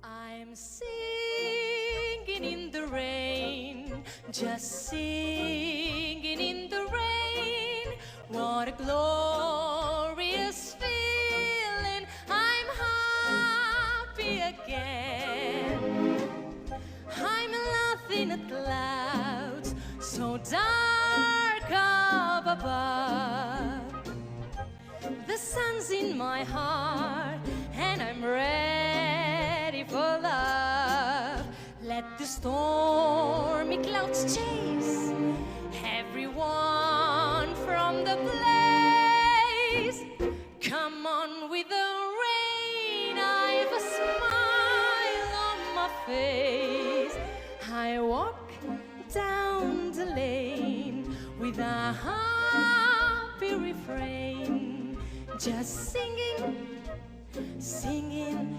I'm singing in the rain, just singing in the rain. What a glorious feeling, I'm happy again. I'm laughing at clouds so dark up above. The sun's in my heart and I'm ready for love. Let the stormy clouds chase everyone from the place. Come on with the rain, I've a smile on my face. I walk down the lane with a happy refrain, just singing, singing